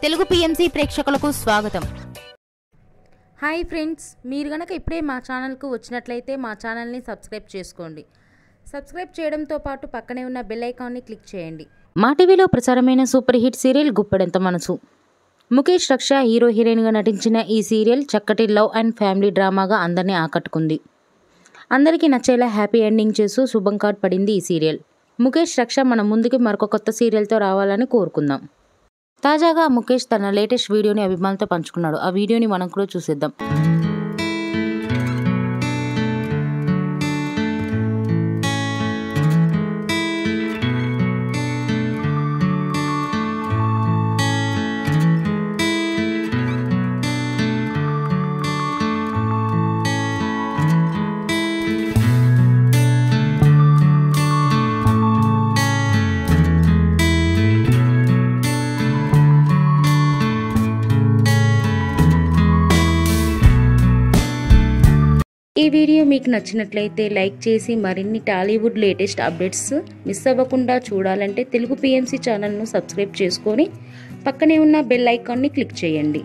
Telugu PMC ప్రేక్షకులకు స్వాగతం. Hi friends, మీరు గనక ఇప్పుడే మా ఛానల్కు వచ్చినట్లయితే మా ఛానల్ని సబ్స్క్రైబ్ చేసుకోండి. సబ్స్క్రైబ్ చేయడంతో పాటు పక్కనే ఉన్న బెల్ ఐకాన్ని క్లిక్ చేయండి. మా టీవీలో ప్రసారమైన సూపర్ హిట్ సీరియల్ గుప్పెడంత మనసు. ముఖేష్ రక్ష హీరో హీరోయిన్గా నటించిన ఈ సీరియల్ చక్కటి లవ్ అండ్ ఫ్యామిలీ డ్రామాగా అందరినీ ఆకట్టుకుంది. అందరికీ నచ్చేలా హ్యాపీ ఎండింగ్ చేస్తూ శుభం కార్డ్ పడింది ఈ సీరియల్. ముఖేష్ రక్ష మన ముందుకి మరొక కొత్త సీరియల్తో రావాలని కోరుకుందాం. తాజాగా ముఖేష్ తన లేటెస్ట్ వీడియోని అభిమానులతో పంచుకున్నాడు. ఆ వీడియోని మనం కూడా చూసేద్దాం. ఈ వీడియో మీకు నచ్చినట్లయితే లైక్ చేసి మరిన్ని టాలీవుడ్ లేటెస్ట్ అప్డేట్స్ మిస్ అవ్వకుండా చూడాలంటే తెలుగు పిఎంసి ఛానల్ను సబ్స్క్రైబ్ చేసుకొని పక్కనే ఉన్న బెల్ ఐకాన్ని క్లిక్ చేయండి.